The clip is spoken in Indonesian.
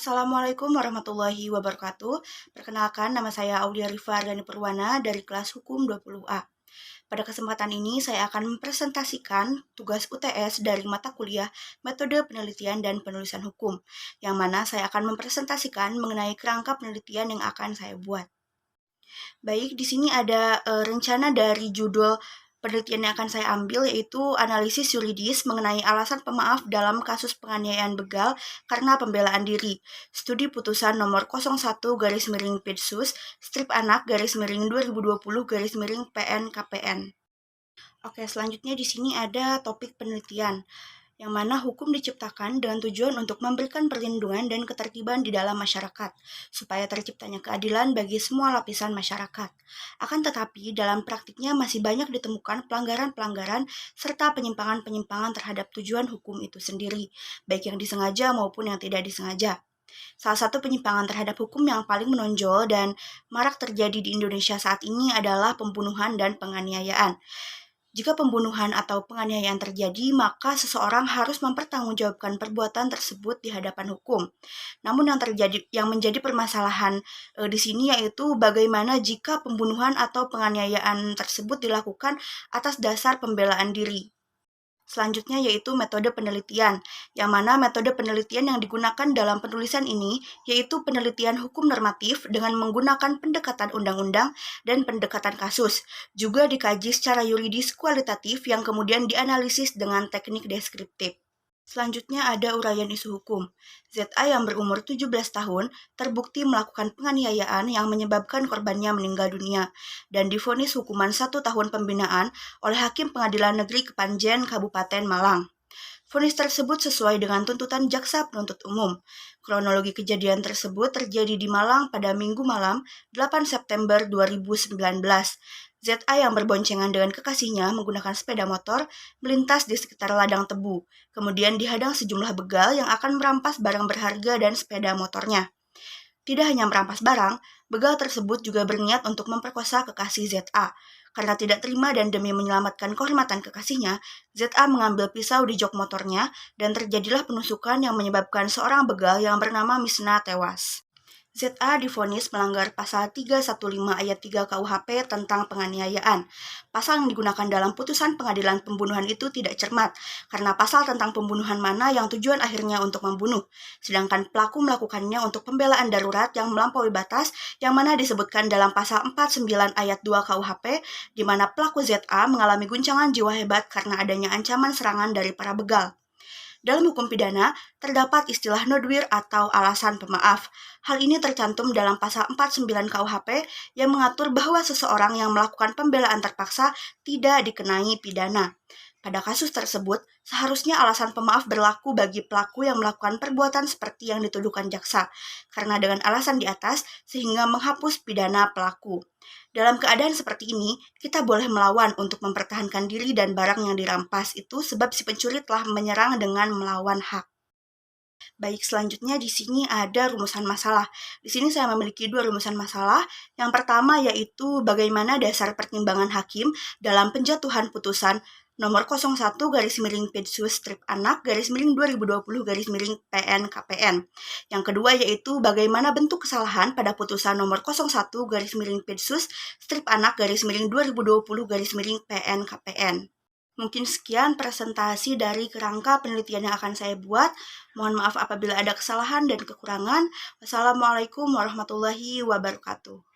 Assalamualaikum warahmatullahi wabarakatuh. Perkenalkan, nama saya Aulia Rifa Ardhani Purwana dari kelas Hukum 20A. Pada kesempatan ini, saya akan mempresentasikan tugas UTS dari mata kuliah Metode Penelitian dan Penulisan Hukum, yang mana saya akan mempresentasikan mengenai kerangka penelitian yang akan saya buat. Baik, di sini ada rencana dari judul penelitian yang akan saya ambil, yaitu analisis yuridis mengenai alasan pemaaf dalam kasus penganiayaan begal karena pembelaan diri. Studi putusan nomor 01/PIDSUS strip anak _2020 PN KPN. Oke, selanjutnya di sini ada topik penelitian, yang mana hukum diciptakan dengan tujuan untuk memberikan perlindungan dan ketertiban di dalam masyarakat, supaya terciptanya keadilan bagi semua lapisan masyarakat. Akan tetapi, dalam praktiknya masih banyak ditemukan pelanggaran-pelanggaran serta penyimpangan-penyimpangan terhadap tujuan hukum itu sendiri, baik yang disengaja maupun yang tidak disengaja. Salah satu penyimpangan terhadap hukum yang paling menonjol dan marak terjadi di Indonesia saat ini adalah pembunuhan dan penganiayaan. Jika pembunuhan atau penganiayaan terjadi, maka seseorang harus mempertanggungjawabkan perbuatan tersebut di hadapan hukum. Namun yang menjadi permasalahan di sini yaitu bagaimana jika pembunuhan atau penganiayaan tersebut dilakukan atas dasar pembelaan diri. Selanjutnya yaitu metode penelitian, yang mana metode penelitian yang digunakan dalam penulisan ini yaitu penelitian hukum normatif dengan menggunakan pendekatan undang-undang dan pendekatan kasus. Juga dikaji secara yuridis kualitatif yang kemudian dianalisis dengan teknik deskriptif. Selanjutnya ada uraian isu hukum. ZA yang berumur 17 tahun terbukti melakukan penganiayaan yang menyebabkan korbannya meninggal dunia dan divonis hukuman 1 tahun pembinaan oleh Hakim Pengadilan Negeri Kepanjen Kabupaten Malang. Vonis tersebut sesuai dengan tuntutan jaksa penuntut umum. Kronologi kejadian tersebut terjadi di Malang pada Minggu malam 8 September 2019. ZA yang berboncengan dengan kekasihnya menggunakan sepeda motor melintas di sekitar ladang tebu. Kemudian dihadang sejumlah begal yang akan merampas barang berharga dan sepeda motornya. Tidak hanya merampas barang, begal tersebut juga berniat untuk memperkosa kekasih ZA. Karena tidak terima dan demi menyelamatkan kehormatan kekasihnya, ZA mengambil pisau di jok motornya dan terjadilah penusukan yang menyebabkan seorang begal yang bernama Misna tewas. ZA divonis melanggar pasal 315 ayat 3 KUHP tentang penganiayaan. Pasal yang digunakan dalam putusan pengadilan pembunuhan itu tidak cermat, karena pasal tentang pembunuhan mana yang tujuan akhirnya untuk membunuh, sedangkan pelaku melakukannya untuk pembelaan darurat yang melampaui batas yang mana disebutkan dalam pasal 49 ayat 2 KUHP, di mana pelaku ZA mengalami guncangan jiwa hebat karena adanya ancaman serangan dari para begal. Dalam hukum pidana, terdapat istilah nodwir atau alasan pemaaf. Hal ini tercantum dalam pasal 49 KUHP yang mengatur bahwa seseorang yang melakukan pembelaan terpaksa tidak dikenai pidana. Pada kasus tersebut, seharusnya alasan pemaaf berlaku bagi pelaku yang melakukan perbuatan seperti yang dituduhkan jaksa, karena dengan alasan di atas sehingga menghapus pidana pelaku. Dalam keadaan seperti ini, kita boleh melawan untuk mempertahankan diri dan barang yang dirampas itu sebab si pencuri telah menyerang dengan melawan hak. Baik, selanjutnya di sini ada rumusan masalah. Di sini saya memiliki 2 rumusan masalah. Yang pertama yaitu bagaimana dasar pertimbangan hakim dalam penjatuhan putusan nomor 01/PIDSUS strip anak _2020 PN KPN. Yang kedua yaitu bagaimana bentuk kesalahan pada putusan nomor 01/PIDSUS strip anak _2020 PN KPN. Mungkin sekian presentasi dari kerangka penelitian yang akan saya buat. Mohon maaf apabila ada kesalahan dan kekurangan. Wassalamualaikum warahmatullahi wabarakatuh.